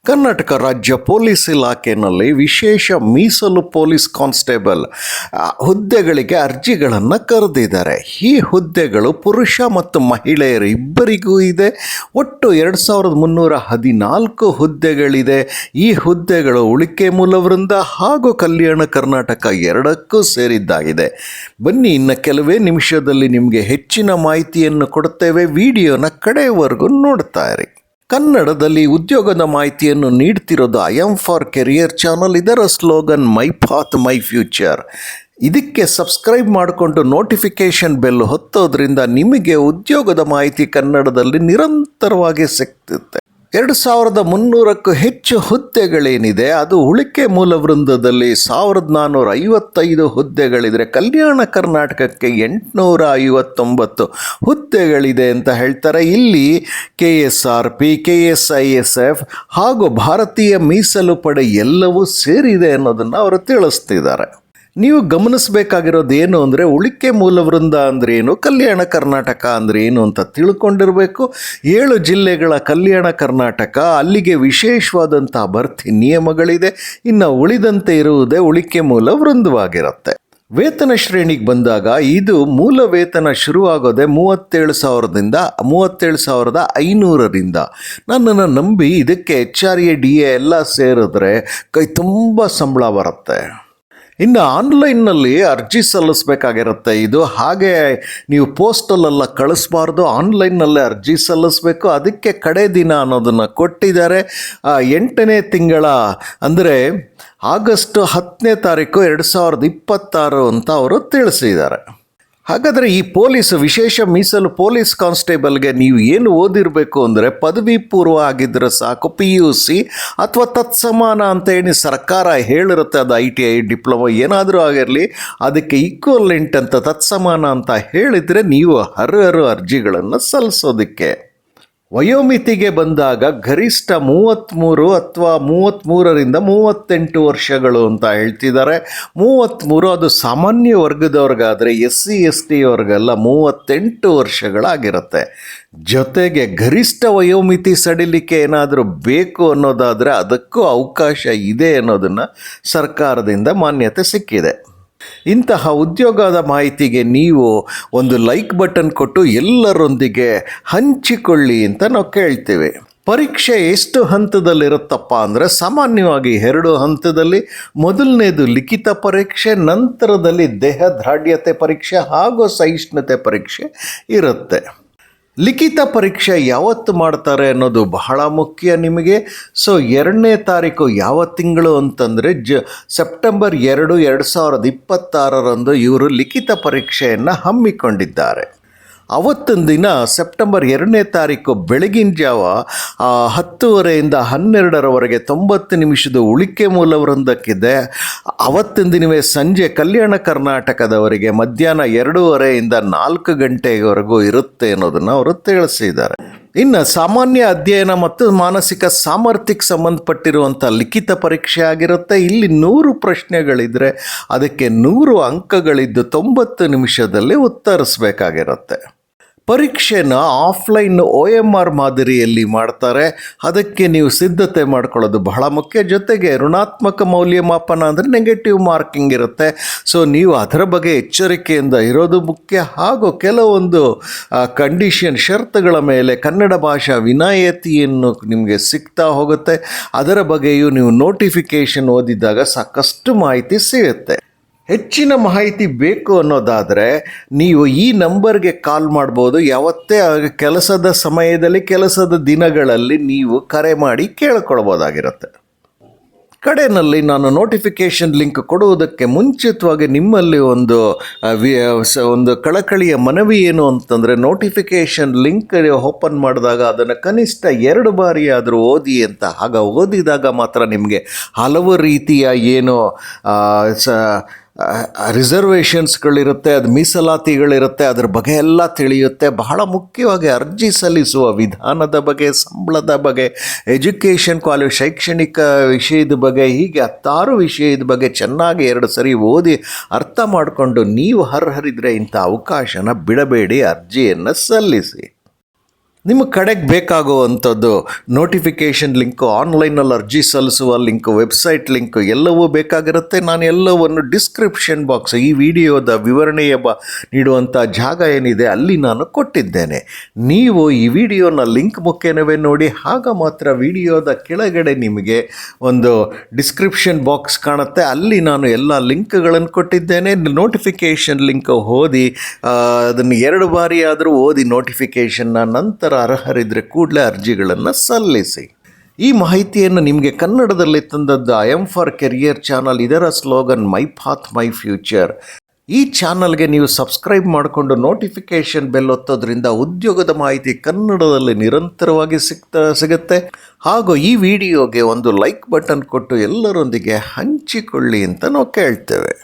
ಕರ್ನಾಟಕ ರಾಜ್ಯ ಪೊಲೀಸ್ ಇಲಾಖೆಯಲ್ಲಿ ವಿಶೇಷ ಮೀಸಲು ಪೊಲೀಸ್ ಕಾನ್ಸ್ಟೇಬಲ್ ಹುದ್ದೆಗಳಿಗೆ ಅರ್ಜಿಗಳನ್ನು ಕರೆದಿದ್ದಾರೆ. ಈ ಹುದ್ದೆಗಳು ಪುರುಷ ಮತ್ತು ಮಹಿಳೆಯರು ಇಬ್ಬರಿಗೂ ಇದೆ. ಒಟ್ಟು 2314 ಹುದ್ದೆಗಳಿದೆ. ಈ ಹುದ್ದೆಗಳು ಉಳಿಕೆ ಮೂಲವೃಂದ ಹಾಗೂ ಕಲ್ಯಾಣ ಕರ್ನಾಟಕ ಎರಡಕ್ಕೂ ಸೇರಿದ್ದಾಗಿದೆ. ಬನ್ನಿ, ಇನ್ನು ಕೆಲವೇ ನಿಮಿಷದಲ್ಲಿ ನಿಮಗೆ ಹೆಚ್ಚಿನ ಮಾಹಿತಿಯನ್ನು ಕೊಡುತ್ತೇವೆ. ವಿಡಿಯೋನ ಕಡೆಯವರೆಗೂ ನೋಡ್ತಾ ಇರಿ. ಕನ್ನಡದಲ್ಲಿ ಉದ್ಯೋಗದ ಮಾಹಿತಿಯನ್ನು ನೀಡ್ತಿರೋದು I am for career channel. ಇದರ slogan my path my future. ಇದಕ್ಕೆ ಸಬ್ಸ್ಕ್ರೈಬ್ ಮಾಡಿಕೊಂಡು ನೋಟಿಫಿಕೇಷನ್ ಬೆಲ್ ಹೊತ್ತೋದ್ರಿಂದ ನಿಮಗೆ ಉದ್ಯೋಗದ ಮಾಹಿತಿ ಕನ್ನಡದಲ್ಲಿ ನಿರಂತರವಾಗಿ ಸಿಗ್ತದೆ. 2300ಕ್ಕೂ ಹೆಚ್ಚು ಹುದ್ದೆಗಳೇನಿದೆ ಅದು ಉಳಿಕೆ ಮೂಲವೃಂದದಲ್ಲಿ 1455 ಹುದ್ದೆಗಳಿದ್ರೆ ಕಲ್ಯಾಣ ಕರ್ನಾಟಕಕ್ಕೆ 859 ಹುದ್ದೆಗಳಿದೆ ಅಂತ ಹೇಳ್ತಾರೆ. ಇಲ್ಲಿ KSRP, KSISF ಹಾಗೂ ಭಾರತೀಯ ಮೀಸಲು ಪಡೆ ಎಲ್ಲವೂ ಸೇರಿದೆ ಅನ್ನೋದನ್ನು ಅವರು ತಿಳಿಸ್ತಿದ್ದಾರೆ. ನೀವು ಗಮನಿಸಬೇಕಾಗಿರೋದು ಏನು ಅಂದರೆ, ಉಳಿಕೆ ಮೂಲವೃಂದ ಅಂದ್ರೇನು, ಕಲ್ಯಾಣ ಕರ್ನಾಟಕ ಅಂದರೆ ಏನು ಅಂತ ತಿಳ್ಕೊಂಡಿರಬೇಕು. 7 ಜಿಲ್ಲೆಗಳ ಕಲ್ಯಾಣ ಕರ್ನಾಟಕ, ಅಲ್ಲಿಗೆ ವಿಶೇಷವಾದಂಥ ಭರ್ತಿ ನಿಯಮಗಳಿದೆ. ಇನ್ನು ಉಳಿದಂತೆ ಇರುವುದೇ ಉಳಿಕೆ ಮೂಲವೃಂದವಾಗಿರುತ್ತೆ. ವೇತನ ಶ್ರೇಣಿಗೆ ಬಂದಾಗ ಇದು ಮೂಲ ವೇತನ ಶುರುವಾಗೋದೆ 37,000ದಿಂದ 37,500ರಿಂದ. ನನ್ನನ್ನು ನಂಬಿ ಇದಕ್ಕೆ HRA DA ಎಲ್ಲ ಸೇರಿದ್ರೆ ಕೈ ತುಂಬ ಸಂಬಳ ಬರುತ್ತೆ. ಇನ್ನು ಆನ್ಲೈನ್ನಲ್ಲಿ ಅರ್ಜಿ ಸಲ್ಲಿಸಬೇಕಾಗಿರುತ್ತೆ. ಇದು ಹಾಗೆ ನೀವು ಪೋಸ್ಟಲ್ಲೆಲ್ಲ ಕಳಿಸ್ಬಾರ್ದು, ಆನ್ಲೈನ್ನಲ್ಲೇ ಅರ್ಜಿ ಸಲ್ಲಿಸಬೇಕು. ಅದಕ್ಕೆ ಕಡೆ ದಿನ ಅನ್ನೋದನ್ನು ಕೊಟ್ಟಿದ್ದಾರೆ. 8ನೇ ತಿಂಗಳ ಅಂದರೆ ಆಗಸ್ಟ್ 10ನೇ ತಾರೀಕು 2026 ಅಂತ ಅವರು ತಿಳಿಸಿದ್ದಾರೆ. ಹಾಗಾದರೆ ಈ ವಿಶೇಷ ಮೀಸಲು ಪೊಲೀಸ್ ಕಾನ್ಸ್ಟೇಬಲ್ಗೆ ನೀವು ಏನು ಓದಿರಬೇಕು ಅಂದರೆ, ಪದವಿ ಪೂರ್ವ ಆಗಿದ್ದರೆ ಸಾಕು. PUC ಅಥವಾ ತತ್ಸಮಾನ ಅಂತ ಹೇಳಿ ಸರ್ಕಾರ ಹೇಳಿರುತ್ತೆ. ಅದು ITI ಡಿಪ್ಲೊಮಾ ಏನಾದರೂ ಆಗಿರಲಿ, ಅದಕ್ಕೆ ಈಕ್ವಲೆಂಟ್ ಅಂತ ತತ್ಸಮಾನ ಅಂತ ಹೇಳಿದರೆ ನೀವು ಹರಹರು ಅರ್ಜಿಗಳನ್ನು ಸಲ್ಲಿಸೋದಕ್ಕೆ. ವಯೋಮಿತಿಗೆ ಬಂದಾಗ ಗರಿಷ್ಠ 33 ಅಥವಾ 33ರಿಂದ 38 ವರ್ಷಗಳು ಅಂತ ಹೇಳ್ತಿದ್ದಾರೆ. 33 ಅದು ಸಾಮಾನ್ಯ ವರ್ಗದವ್ರಿಗಾದರೆ, SC ST ಅವ್ರಿಗೆಲ್ಲ 38 ವರ್ಷಗಳಾಗಿರುತ್ತೆ. ಜೊತೆಗೆ ಗರಿಷ್ಠ ವಯೋಮಿತಿ ಸಡಿಲಿಕೆ ಏನಾದರೂ ಬೇಕು ಅನ್ನೋದಾದರೆ ಅದಕ್ಕೂ ಅವಕಾಶ ಇದೆ ಅನ್ನೋದನ್ನು ಸರ್ಕಾರದಿಂದ ಮಾನ್ಯತೆ ಸಿಕ್ಕಿದೆ. ಇಂತಹ ಉದ್ಯೋಗದ ಮಾಹಿತಿಗೆ ನೀವು ಒಂದು ಲೈಕ್ ಬಟನ್ ಕೊಟ್ಟು ಎಲ್ಲರೊಂದಿಗೆ ಹಂಚಿಕೊಳ್ಳಿ ಅಂತ ನಾವು ಕೇಳ್ತೀವಿ. ಪರೀಕ್ಷೆ ಎಷ್ಟು ಹಂತದಲ್ಲಿರುತ್ತಪ್ಪ ಅಂದರೆ, ಸಾಮಾನ್ಯವಾಗಿ 2 ಹಂತದಲ್ಲಿ. ಮೊದಲನೇದು ಲಿಖಿತ ಪರೀಕ್ಷೆ, ನಂತರದಲ್ಲಿ ದೇಹದಾಢ್ಯತೆ ಪರೀಕ್ಷೆ ಹಾಗೂ ಸಹಿಷ್ಣುತೆ ಪರೀಕ್ಷೆ ಇರುತ್ತೆ. ಲಿಖಿತ ಪರೀಕ್ಷೆ ಯಾವತ್ತು ಮಾಡ್ತಾರೆ ಅನ್ನೋದು ಬಹಳ ಮುಖ್ಯ ನಿಮಗೆ. 2ನೇ ತಾರೀಕು ಯಾವ ತಿಂಗಳು ಅಂತಂದರೆ ಸೆಪ್ಟೆಂಬರ್ 2, 2026ರಂದು ಇವರು ಲಿಖಿತ ಪರೀಕ್ಷೆಯನ್ನು ಹಮ್ಮಿಕೊಂಡಿದ್ದಾರೆ. ಅವತ್ತಿನ ದಿನ ಸೆಪ್ಟೆಂಬರ್ 2ನೇ ತಾರೀಕು ಬೆಳಗಿನ ಜಾವ 10:30ರಿಂದ 12ರವರೆಗೆ 90 ನಿಮಿಷದ ಉಳಿಕೆ ಮೂಲವೃಂದಕ್ಕಿದೆ. ಅವತ್ತಿನ ದಿನವೇ ಸಂಜೆ ಕಲ್ಯಾಣ ಕರ್ನಾಟಕದವರಿಗೆ ಮಧ್ಯಾಹ್ನ 2:30ರಿಂದ 4 ಗಂಟೆವರೆಗೂ ಇರುತ್ತೆ ಅನ್ನೋದನ್ನು ಅವರು ತಿಳಿಸಿದ್ದಾರೆ. ಇನ್ನು ಸಾಮಾನ್ಯ ಅಧ್ಯಯನ ಮತ್ತು ಮಾನಸಿಕ ಸಾಮರ್ಥ್ಯಕ್ಕೆ ಸಂಬಂಧಪಟ್ಟಿರುವಂಥ ಲಿಖಿತ ಪರೀಕ್ಷೆ ಆಗಿರುತ್ತೆ. ಇಲ್ಲಿ 100 ಪ್ರಶ್ನೆಗಳಿದ್ದರೆ ಅದಕ್ಕೆ 100 ಅಂಕಗಳಿದ್ದು 90 ನಿಮಿಷದಲ್ಲಿ ಉತ್ತರಿಸಬೇಕಾಗಿರುತ್ತೆ. ಪರೀಕ್ಷೆನ ಆಫ್ಲೈನ್ OMR ಮಾದರಿಯಲ್ಲಿ ಮಾಡ್ತಾರೆ. ಅದಕ್ಕೆ ನೀವು ಸಿದ್ಧತೆ ಮಾಡ್ಕೊಳ್ಳೋದು ಬಹಳ ಮುಖ್ಯ. ಜೊತೆಗೆ ಋಣಾತ್ಮಕ ಮೌಲ್ಯಮಾಪನ ಅಂದರೆ ನೆಗೆಟಿವ್ ಮಾರ್ಕಿಂಗ್ ಇರುತ್ತೆ. ನೀವು ಅದರ ಬಗ್ಗೆ ಎಚ್ಚರಿಕೆಯಿಂದ ಇರೋದು ಮುಖ್ಯ. ಹಾಗೂ ಕೆಲವೊಂದು ಷರತ್ತುಗಳ ಮೇಲೆ ಕನ್ನಡ ಭಾಷಾ ವಿನಾಯಿತಿಯನ್ನು ನಿಮಗೆ ಸಿಗ್ತಾ ಹೋಗುತ್ತೆ. ಅದರ ಬಗ್ಗೆಯೂ ನೀವು ನೋಟಿಫಿಕೇಷನ್ ಓದಿದಾಗ ಸಾಕಷ್ಟು ಮಾಹಿತಿ ಸಿಗುತ್ತೆ. ಹೆಚ್ಚಿನ ಮಾಹಿತಿ ಬೇಕು ಅನ್ನೋದಾದರೆ ನೀವು ಈ ನಂಬರ್ಗೆ ಕಾಲ್ ಮಾಡ್ಬೋದು. ಯಾವತ್ತೇ ಕೆಲಸದ ಸಮಯದಲ್ಲಿ, ಕೆಲಸದ ದಿನಗಳಲ್ಲಿ ನೀವು ಕರೆ ಮಾಡಿ ಕೇಳ್ಕೊಳ್ಬೋದಾಗಿರುತ್ತೆ. ಕಡೆಯಲ್ಲಿ ನಾನು ನೋಟಿಫಿಕೇಷನ್ ಲಿಂಕ್ ಕೊಡುವುದಕ್ಕೆ ಮುಂಚಿತವಾಗಿ ನಿಮ್ಮಲ್ಲಿ ಒಂದು ಕಳಕಳಿಯ ಮನವಿ ಏನು ಅಂತಂದರೆ, ನೋಟಿಫಿಕೇಷನ್ ಲಿಂಕ್ ಓಪನ್ ಮಾಡಿದಾಗ ಅದನ್ನು ಕನಿಷ್ಠ 2 ಬಾರಿ ಆದರೂ ಓದಿ ಅಂತ. ಆಗ ಓದಿದಾಗ ಮಾತ್ರ ನಿಮಗೆ ಹಲವು ರೀತಿಯ ರಿಸರ್ವೇಷನ್ಸ್ಗಳಿರುತ್ತೆ, ಅದು ಮೀಸಲಾತಿಗಳಿರುತ್ತೆ, ಅದ್ರ ಬಗ್ಗೆ ಎಲ್ಲ ತಿಳಿಯುತ್ತೆ. ಬಹಳ ಮುಖ್ಯವಾಗಿ ಅರ್ಜಿ ಸಲ್ಲಿಸುವ ವಿಧಾನದ ಬಗ್ಗೆ, ಸಂಬಳದ ಬಗ್ಗೆ, ಎಜುಕೇಷನ್ ಶೈಕ್ಷಣಿಕ ವಿಷಯದ ಬಗ್ಗೆ, ಹೀಗೆ 10 ವಿಷಯದ ಬಗ್ಗೆ ಚೆನ್ನಾಗಿ 2 ಸರಿ ಓದಿ ಅರ್ಥ ಮಾಡಿಕೊಂಡು ನೀವು ಅರ್ಹರಿದ್ದರೆ ಇಂಥ ಅವಕಾಶನ ಬಿಡಬೇಡಿ, ಅರ್ಜಿಯನ್ನು ಸಲ್ಲಿಸಿ. ನಿಮ್ಮ ಕಡೆಗೆ ಬೇಕಾಗುವಂಥದ್ದು ನೋಟಿಫಿಕೇಷನ್ ಲಿಂಕು, ಆನ್ಲೈನಲ್ಲಿ ಅರ್ಜಿ ಸಲ್ಲಿಸುವ ಲಿಂಕು, ವೆಬ್ಸೈಟ್ ಲಿಂಕು ಎಲ್ಲವೂ ಬೇಕಾಗಿರುತ್ತೆ. ನಾನು ಎಲ್ಲವನ್ನು ಡಿಸ್ಕ್ರಿಪ್ಷನ್ ಬಾಕ್ಸ್, ಈ ವಿಡಿಯೋದ ವಿವರಣೆಯ ನೀಡುವಂಥ ಜಾಗ ಏನಿದೆ ಅಲ್ಲಿ ನಾನು ಕೊಟ್ಟಿದ್ದೇನೆ. ನೀವು ಈ ವಿಡಿಯೋನ ಲಿಂಕ್ ಮುಖೇನವೇ ನೋಡಿ. ಆಗ ಮಾತ್ರ ವಿಡಿಯೋದ ಕೆಳಗಡೆ ನಿಮಗೆ ಒಂದು ಡಿಸ್ಕ್ರಿಪ್ಷನ್ ಬಾಕ್ಸ್ ಕಾಣುತ್ತೆ, ಅಲ್ಲಿ ನಾನು ಎಲ್ಲ ಲಿಂಕ್ಗಳನ್ನು ಕೊಟ್ಟಿದ್ದೇನೆ. ನೋಟಿಫಿಕೇಷನ್ ಲಿಂಕ್ ಓದಿ, ಅದನ್ನು 2 ಬಾರಿ ಆದರೂ ಓದಿ ನೋಟಿಫಿಕೇಷನ್ನ ನಂತರ ಅರ್ಹರಿದ್ದರೆ ಕೂಡಲೇ ಅರ್ಜಿಗಳನ್ನು ಸಲ್ಲಿಸಿ. ಈ ಮಾಹಿತಿಯನ್ನು ನಿಮಗೆ ಕನ್ನಡದಲ್ಲಿ ತಂದದ್ದು I M for career channel. ಇದರ slogan my path my future. ಈ ಚಾನಲ್ಗೆ ನೀವು ಸಬ್ಸ್ಕ್ರೈಬ್ ಮಾಡಿಕೊಂಡು ನೋಟಿಫಿಕೇಷನ್ ಬೆಲ್ ಒತ್ತೋದ್ರಿಂದ ಉದ್ಯೋಗದ ಮಾಹಿತಿ ಕನ್ನಡದಲ್ಲಿ ನಿರಂತರವಾಗಿ ಸಿಗುತ್ತೆ. ಹಾಗೂ ಈ ವಿಡಿಯೋಗೆ ಒಂದು ಲೈಕ್ ಬಟನ್ ಕೊಟ್ಟು ಎಲ್ಲರೊಂದಿಗೆ ಹಂಚಿಕೊಳ್ಳಿ ಅಂತ ನಾವು ಕೇಳ್ತೇವೆ.